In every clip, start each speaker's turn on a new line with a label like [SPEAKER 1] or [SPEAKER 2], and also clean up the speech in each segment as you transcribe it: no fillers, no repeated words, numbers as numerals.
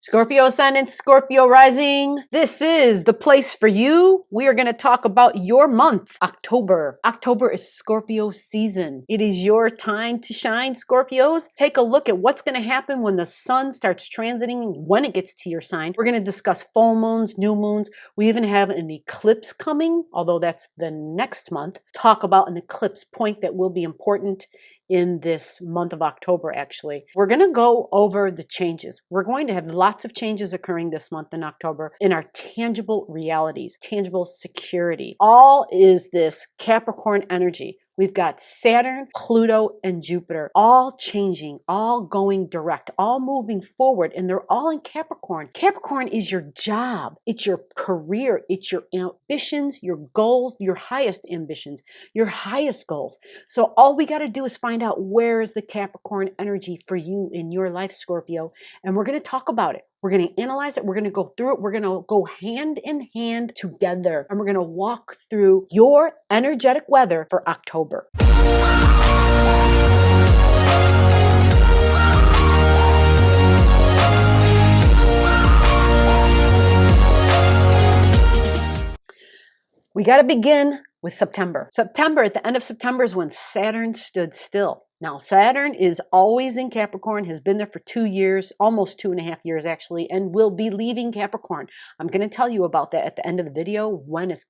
[SPEAKER 1] Scorpio Ascendant, Scorpio Rising. This is the place for you. We are going to talk about your month, October. October is Scorpio season. It is your time to shine, Scorpios. Take a look at what's going to happen when the sun starts transiting, when it gets to your sign. We're going to discuss full moons, new moons. We even have an eclipse coming, although that's the next month. Talk about an eclipse point that will be important in this month of October, actually. We're going to go over the changes. We're going to have lots of changes occurring this month in October in our tangible realities, tangible security. All is this Capricorn energy. We've got Saturn, Pluto, and Jupiter all changing, all going direct, all moving forward, and they're all in Capricorn. Capricorn is your job. It's your career. It's your ambitions, your goals, your highest ambitions, your highest goals. So all we got to do is find out where is the Capricorn energy for you in your life, Scorpio, and we're going to talk about it. We're going to analyze it. We're going to go through it. We're going to go hand in hand together. And we're going to walk through your energetic weather for October. We got to begin with September. September, at the end of September is when Saturn stood still. Now, Saturn is always in Capricorn, has been there for 2 years, almost 2.5 years actually, and will be leaving Capricorn. I'm going to tell you about that at the end of the video. When is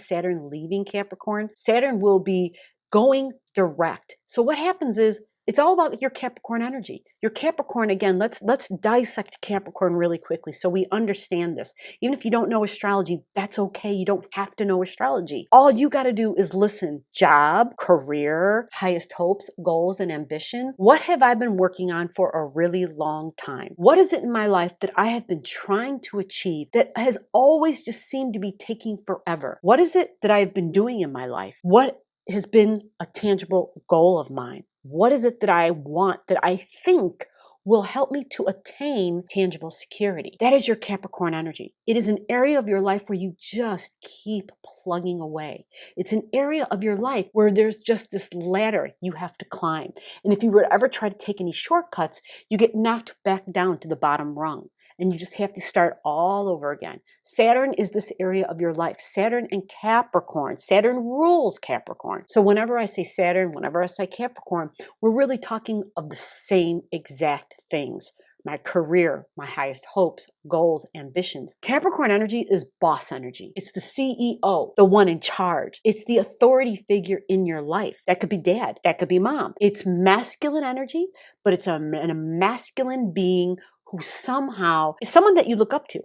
[SPEAKER 1] Saturn leaving Capricorn? Saturn will be going direct. So what happens is, it's all about your Capricorn energy. Your Capricorn, again, let's dissect Capricorn really quickly so we understand this. Even if you don't know astrology, that's okay. You don't have to know astrology. All you got to do is listen. Job, career, highest hopes, goals, and ambition. What have I been working on for a really long time? What is it in my life that I have been trying to achieve that has always just seemed to be taking forever? What is it that I have been doing in my life? What has been a tangible goal of mine? What is it that I want that I think will help me to attain tangible security? That is your Capricorn energy. It is an area of your life where you just keep plugging away. It's an area of your life where there's just this ladder you have to climb. And if you were to ever try to take any shortcuts, you get knocked back down to the bottom rung. And you just have to start all over again. Saturn is this area of your life. Saturn and Capricorn. Saturn rules Capricorn. So whenever I say Saturn, whenever I say Capricorn, we're really talking of the same exact things. My career, my highest hopes, goals, ambitions. Capricorn energy is boss energy. It's the CEO, the one in charge. It's the authority figure in your life. That could be dad. That could be mom. It's masculine energy, but it's a masculine being who somehow is someone that you look up to.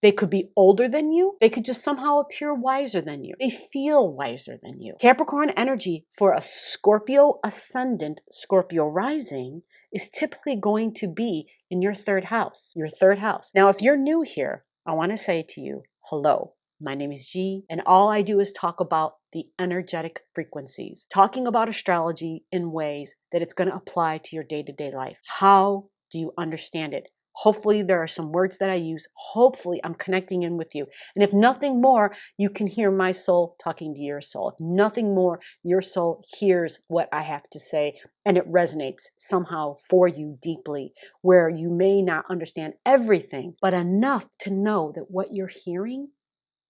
[SPEAKER 1] They could be older than you. They could just somehow appear wiser than you. They feel wiser than you. Capricorn energy for a Scorpio ascendant, Scorpio rising is typically going to be in your third house. Your third house. Now, if you're new here, I want to say to you, hello. My name is G, and all I do is talk about the energetic frequencies. Talking about astrology in ways that it's going to apply to your day-to-day life. How do you understand it? Hopefully there are some words that I use. Hopefully I'm connecting in with you. And if nothing more, you can hear my soul talking to your soul. If nothing more, your soul hears what I have to say and it resonates somehow for you deeply, where you may not understand everything, but enough to know that what you're hearing,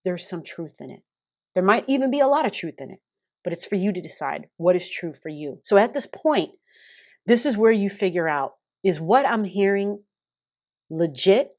[SPEAKER 1] there's some truth in it. There might even be a lot of truth in it, but it's for you to decide what is true for you. So at this point, this is where you figure out, is what I'm hearing legit?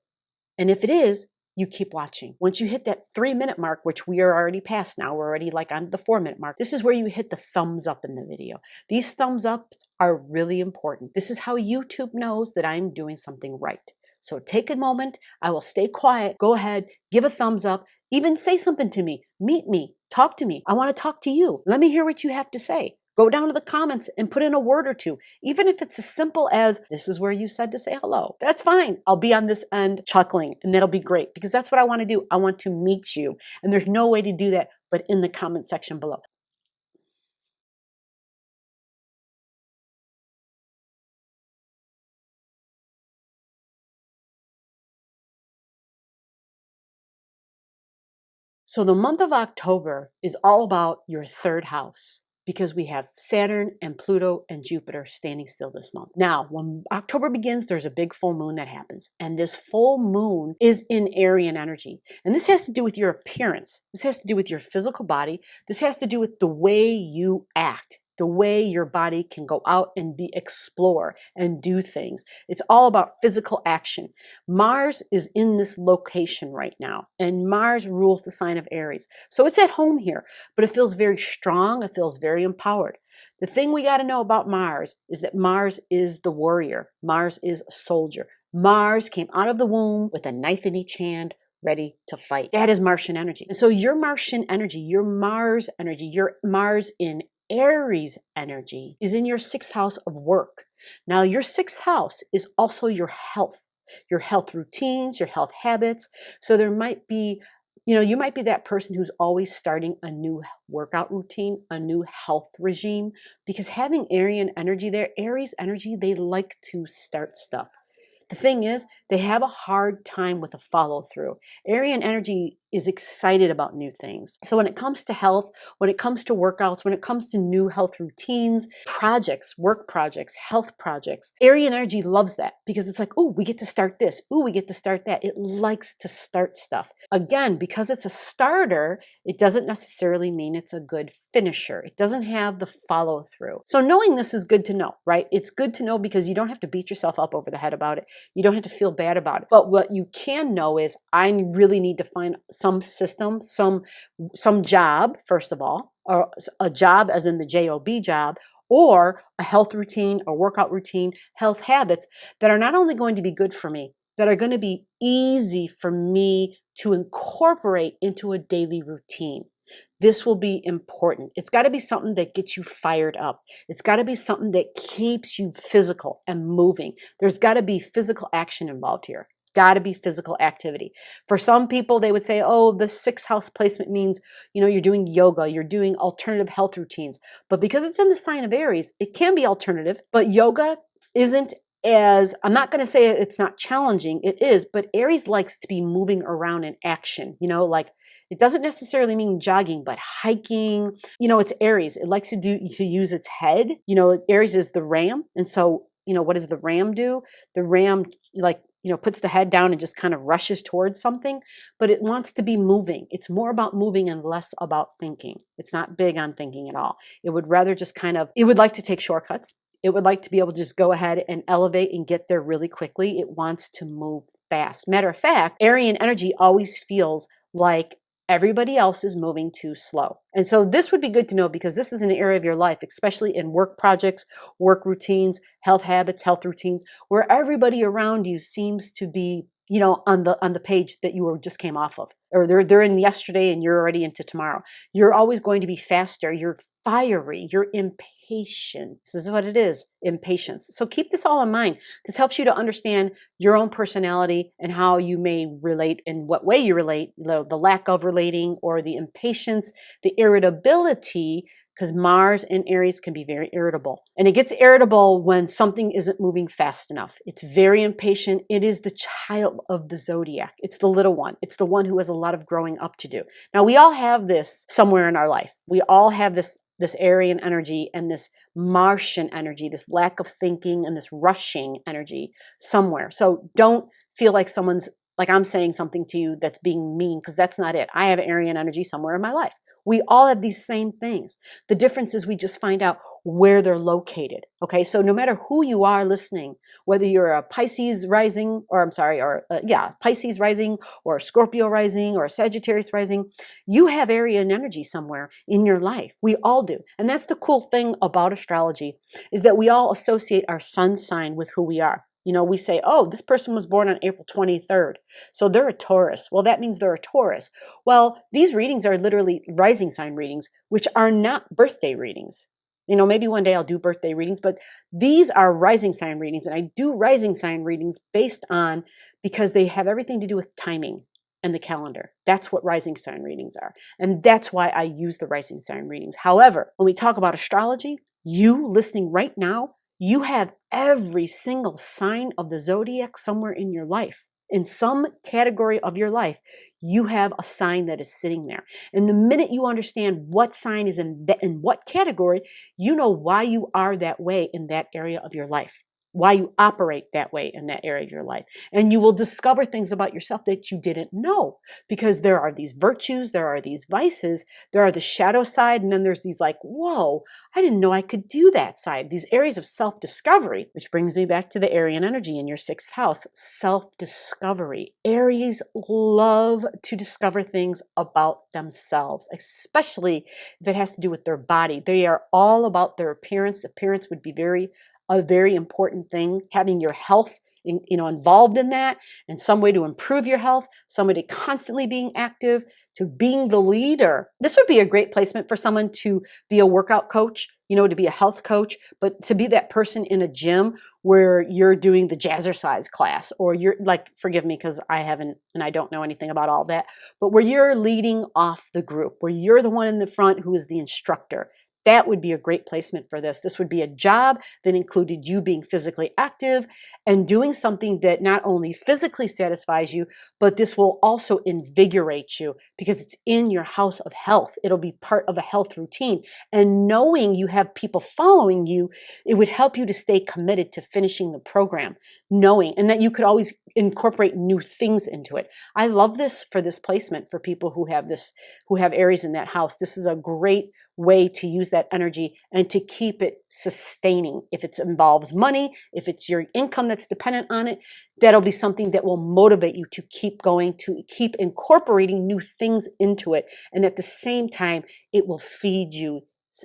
[SPEAKER 1] And if it is, you keep watching. Once you hit that 3-minute mark, which we are already past now, we're already like on the 4-minute mark, this is where you hit the thumbs up in the video. These thumbs ups are really important. This is how YouTube knows that I'm doing something right. So take a moment. I will stay quiet. Go ahead, give a thumbs up, even say something to me, meet me, talk to me. I want to talk to you. Let me hear what you have to say. Go down to the comments and put in a word or two. Even if it's as simple as, this is where you said to say hello. That's fine. I'll be on this end chuckling, and that'll be great because that's what I want to do. I want to meet you. And there's no way to do that but in the comment section below. So the month of October is all about your third house. because we have Saturn and Pluto and Jupiter standing still this month. Now, when October begins, there's a big full moon that happens. And this full moon is in Aryan energy. And this has to do with your appearance. This has to do with your physical body. This has to do with the way you act, the way your body can go out and explore and do things. It's all about physical action. Mars is in this location right now, and Mars rules the sign of Aries. So it's at home here, but it feels very strong. It feels very empowered. The thing we got to know about Mars is that Mars is the warrior. Mars is a soldier. Mars came out of the womb with a knife in each hand, ready to fight. That is Martian energy. And so your Martian energy, your Mars energy, your Mars in Aries energy is in your 6th house of work. Now, your 6th house is also your health routines, your health habits. So there might be, you might be that person who's always starting a new workout routine, a new health regime, because having Aryan energy there, Aries energy, they like to start stuff. The thing is, they have a hard time with a follow through. Aryan energy is excited about new things. So when it comes to health, when it comes to workouts, when it comes to new health routines, projects, work projects, health projects, Aryan energy loves that because it's like, oh, we get to start this. Oh, we get to start that. It likes to start stuff. Again, because it's a starter, it doesn't necessarily mean it's a good finisher. It doesn't have the follow through. So knowing this is good to know, right? It's good to know because you don't have to beat yourself up over the head about it. You don't have to feel bad about it. But what you can know is I really need to find some system, some job, first of all, or a job as in the J-O-B job, or a health routine, a workout routine, health habits that are not only going to be good for me, that are going to be easy for me to incorporate into a daily routine. This will be important. It's got to be something that gets you fired up. It's got to be something that keeps you physical and moving. There's got to be physical action involved here. Got to be physical activity. For some people, they would say, oh, the 6th house placement means, you're doing yoga, you're doing alternative health routines. But because it's in the sign of Aries, it can be alternative, but yoga isn't I'm not going to say it's not challenging. It is, but Aries likes to be moving around in action, like it doesn't necessarily mean jogging, but hiking. It's Aries. It likes to use its head. Aries is the ram. And so, what does the ram do? The ram, puts the head down and just kind of rushes towards something, but it wants to be moving. It's more about moving and less about thinking. It's not big on thinking at all. It would rather just it would like to take shortcuts. It would like to be able to just go ahead and elevate and get there really quickly. It wants to move fast. Matter of fact, Aryan energy always feels like everybody else is moving too slow. And so this would be good to know because this is an area of your life, especially in work projects, work routines, health habits, health routines, where everybody around you seems to be, on the page that you just came off of, or they're in yesterday and you're already into tomorrow. You're always going to be faster. You're fiery. You're impatient. This is what it is, impatience. So keep this all in mind. This helps you to understand your own personality and how you may relate, in what way you relate, the lack of relating, or the impatience, the irritability, because Mars and Aries can be very irritable. And it gets irritable when something isn't moving fast enough. It's very impatient. It is the child of the zodiac. It's the little one. It's the one who has a lot of growing up to do. Now, we all have this somewhere in our life. We all have this Aryan energy and this Martian energy, this lack of thinking and this rushing energy somewhere. So don't feel like I'm saying something to you that's being mean, because that's not it. I have Aryan energy somewhere in my life. We all have these same things. The difference is we just find out where they're located. Okay, so no matter who you are listening, whether you're a Pisces rising, Pisces rising, or a Scorpio rising, or a Sagittarius rising, you have Aryan energy somewhere in your life. We all do. And that's the cool thing about astrology, is that we all associate our sun sign with who we are. We say, oh, this person was born on April 23rd, so they're a Taurus. Well, that means they're a Taurus. Well, these readings are literally rising sign readings, which are not birthday readings. Maybe one day I'll do birthday readings, but these are rising sign readings. And I do rising sign readings because they have everything to do with timing and the calendar. That's what rising sign readings are. And that's why I use the rising sign readings. However, when we talk about astrology, you listening right now, you have every single sign of the zodiac somewhere in your life. In some category of your life, you have a sign that is sitting there. And the minute you understand what sign is in what category, you know why you are that way in that area of your life, why you operate that way in that area of your life. And you will discover things about yourself that you didn't know, because there are these virtues, there are these vices, there are the shadow side, and then there's these like, whoa, I didn't know I could do that side. These areas of self-discovery, which brings me back to the Aryan energy in your 6th house, self-discovery. Aries love to discover things about themselves, especially if it has to do with their body. They are all about their appearance. Appearance would be a very important thing. Having your health involved in that, and some way to improve your health, some way to constantly being active, to being the leader. This would be a great placement for someone to be a workout coach, to be a health coach, but to be that person in a gym where you're doing the jazzercise class, or you're like, forgive me because I haven't and I don't know anything about all that, but where you're leading off the group, where you're the one in the front who is the instructor. That would be a great placement for this. This would be a job that included you being physically active and doing something that not only physically satisfies you, but this will also invigorate you because it's in your house of health. It'll be part of a health routine. And knowing you have people following you, it would help you to stay committed to finishing the program, knowing, and that you could always incorporate new things into it. I love this for this placement for people who have Aries in that house. This is a great way to use that energy and to keep it sustaining. If it involves money, if it's your income that's dependent on it, that'll be something that will motivate you to keep going, to keep incorporating new things into it. And at the same time, it will feed you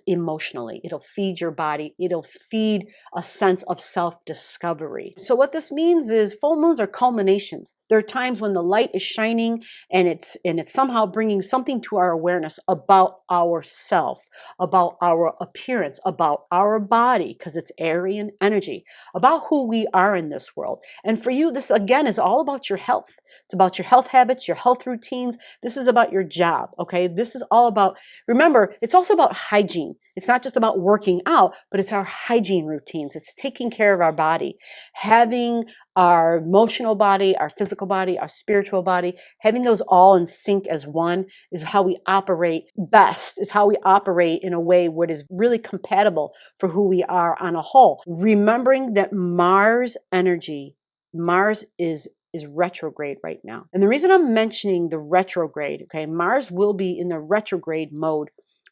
[SPEAKER 1] emotionally. It'll feed your body. It'll feed a sense of self-discovery. So what this means is full moons are culminations. There are times when the light is shining and it's somehow bringing something to our awareness about ourself, about our appearance, about our body, because it's Aryan energy, about who we are in this world. And for you, this again is all about your health. It's about your health habits, your health routines. This is about your job, okay? This is all about, remember, it's also about hygiene. It's not just about working out, but it's our hygiene routines. It's taking care of our body, having our emotional body, our physical body, our spiritual body, having those all in sync as one is how we operate best, is how we operate in a way where it is really compatible for who we are on a whole. Remembering that Mars energy, Mars is retrograde right now. And the reason I'm mentioning the retrograde, okay, Mars will be in the retrograde mode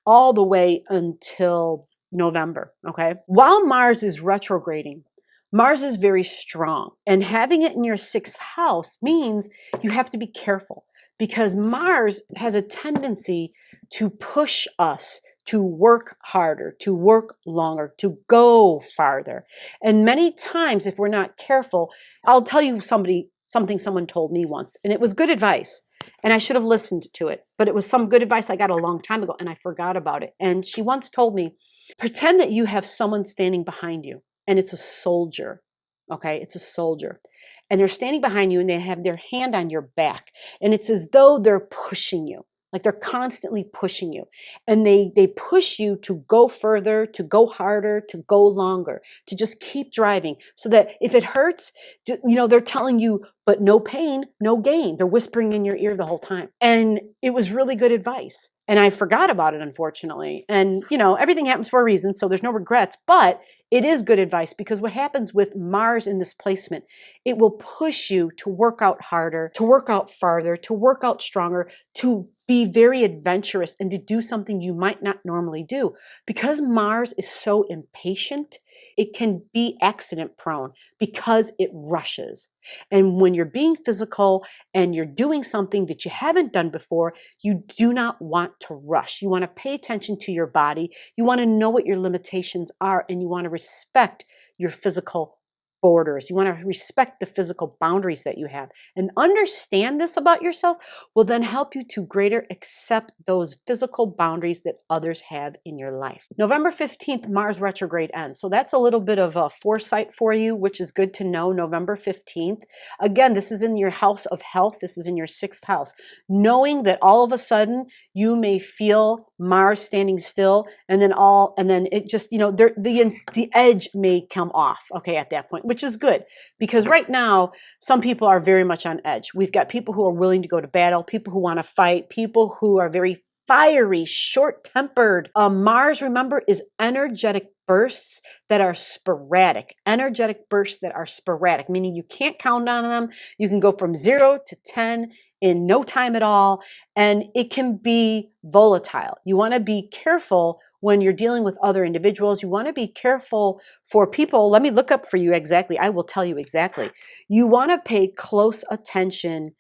[SPEAKER 1] all the way until November, okay? While Mars is retrograding, Mars is very strong. And having it in your 6th house means you have to be careful because Mars has a tendency to push us to work harder, to work longer, to go farther. And many times, if we're not careful, I'll tell you something someone told me once, and it was good advice. And I should have listened to it, but it was some good advice I got a long time ago and I forgot about it. And she once told me, pretend that you have someone standing behind you and it's a soldier, okay? It's a soldier. And they're standing behind you and they have their hand on your back. And it's as though they're pushing you. Like they're constantly pushing you, and they push you to go further, to go harder, to go longer, to just keep driving so that if it hurts, they're telling you, but no pain, no gain. They're whispering in your ear the whole time. And it was really good advice. And I forgot about it, unfortunately. And, everything happens for a reason, so there's no regrets. But it is good advice because what happens with Mars in this placement, it will push you to work out harder, to work out farther, to work out stronger, to be very adventurous and to do something you might not normally do. Because Mars is so impatient, it can be accident prone because it rushes. And when you're being physical and you're doing something that you haven't done before, you do not want to rush. You want to pay attention to your body. You want to know what your limitations are, and you want to respect your physical borders. You want to respect the physical boundaries that you have. And understand this about yourself will then help you to greater accept those physical boundaries that others have in your life. November 15th, Mars retrograde ends. So that's a little bit of a foresight for you, which is good to know. November 15th. Again, this is in your house of health. This is in your 6th house. Knowing that all of a sudden you may feel Mars standing still, and then it just, the edge may come off, okay, at that point, which is good, because right now some people are very much on edge. We've got people who are willing to go to battle, people who want to fight, people who are very fiery, short-tempered. Mars, remember, is energetic bursts that are sporadic. Energetic bursts that are sporadic, meaning you can't count on them. You can go from 0 to 10 in no time at all, and it can be volatile. You want to be careful when you're dealing with other individuals. You want to be careful for people. Let me look up for you exactly. I will tell you exactly. You want to pay close attention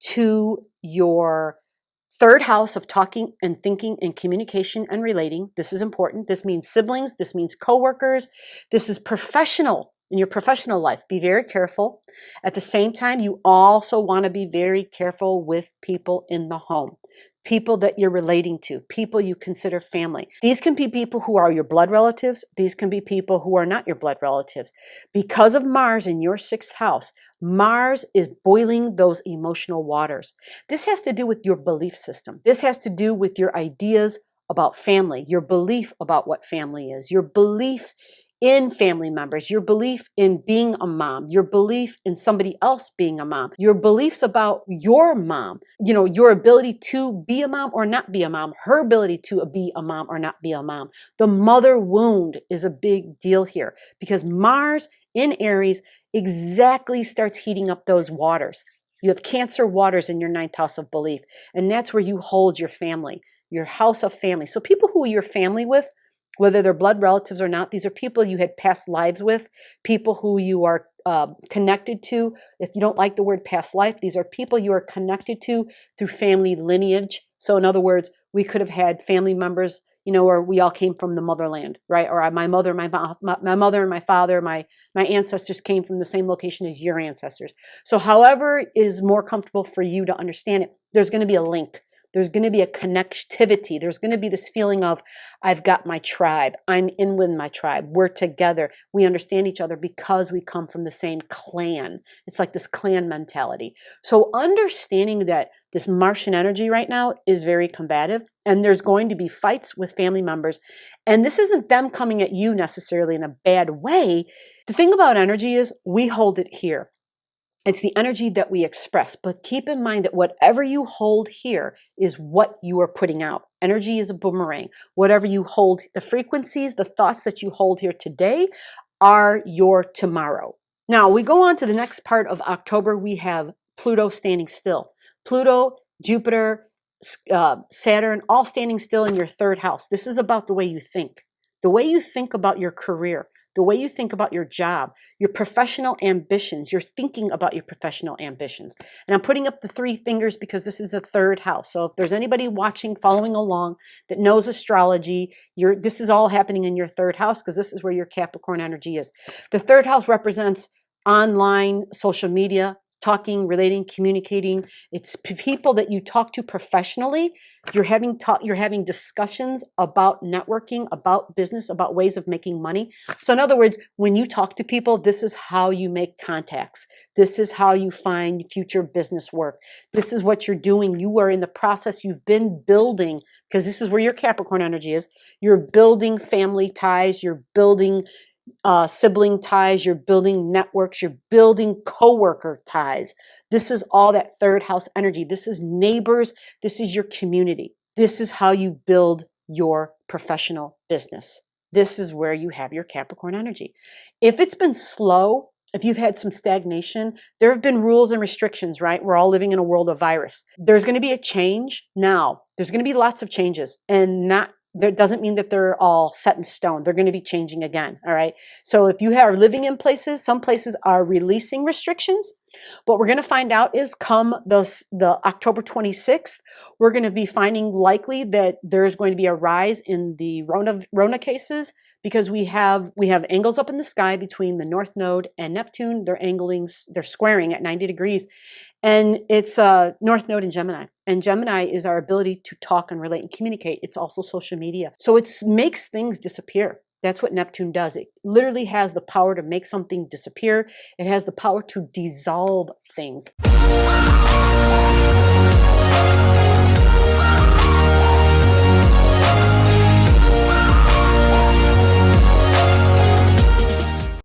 [SPEAKER 1] to your third house of talking and thinking and communication and relating. This is important. This means siblings. This means coworkers. This is professional. In your professional life, be very careful. At the same time, you also want to be very careful with people in the home, people that you're relating to, people you consider family. These can be people who are your blood relatives. These can be people who are not your blood relatives. Because of Mars in your 6th house, Mars is boiling those emotional waters. This has to do with your belief system. This has to do with your ideas about family, your belief about what family is, your belief in family members, your belief in being a mom, your belief in somebody else being a mom, your beliefs about your mom, your ability to be a mom or not be a mom, her ability to be a mom or not be a mom. The mother wound is a big deal here, because Mars in Aries exactly starts heating up those waters. You have Cancer waters in your 9th house of belief, and that's where you hold your family, your house of family. So people who you're family with, whether they're blood relatives or not, these are people you had past lives with, people who you are connected to. If you don't like the word past life, these are people you are connected to through family lineage. So in other words, we could have had family members, or we all came from the motherland, right? Or my mother, my mother and my father, my ancestors came from the same location as your ancestors. So however is more comfortable for you to understand it, there's going to be a link. There's going to be a connectivity. There's going to be this feeling of, I've got my tribe. I'm in with my tribe. We're together. We understand each other because we come from the same clan. It's like this clan mentality. So understanding that this Martian energy right now is very combative, and there's going to be fights with family members. And this isn't them coming at you necessarily in a bad way. The thing about energy is we hold it here. It's the energy that we express, but keep in mind that whatever you hold here is what you are putting out. Energy is a boomerang. Whatever you hold, the frequencies, the thoughts that you hold here today are your tomorrow. Now we go on to the next part of October. We have Pluto standing still. Pluto, Jupiter, Saturn, all standing still in your 3rd house. This is about the way you think about your career, the way you think about your job, your professional ambitions. You're thinking about your professional ambitions. And I'm putting up the 3 fingers because this is the 3rd house. So if there's anybody watching, following along that knows astrology, this is all happening in your 3rd house, because this is where your Capricorn energy is. The 3rd house represents online, social media, talking, relating, communicating. It's people that you talk to professionally. You're having discussions about networking, about business, about ways of making money. So in other words, when you talk to people, this is how you make contacts. This is how you find future business work. This is what you're doing. You are in the process. You've been building, because this is where your Capricorn energy is. You're building family ties. You're building sibling ties, you're building networks, you're building coworker ties. This is all that 3rd house energy. This is neighbors. This is your community. This is how you build your professional business. This is where you have your Capricorn energy. If it's been slow, if you've had some stagnation, there have been rules and restrictions, right? We're all living in a world of virus. There's going to be a change now. There's going to be lots of changes, and that doesn't mean that they're all set in stone. They're going to be changing again, all right? So if you are living in places, some places are releasing restrictions. What we're going to find out is come the October 26th, we're going to be finding likely that there's going to be a rise in the Rona cases, because we have angles up in the sky between the North Node and Neptune. They're squaring at 90 degrees. And it's North Node in Gemini. And Gemini is our ability to talk and relate and communicate. It's also social media. So it makes things disappear. That's what Neptune does. It literally has the power to make something disappear. It has the power to dissolve things.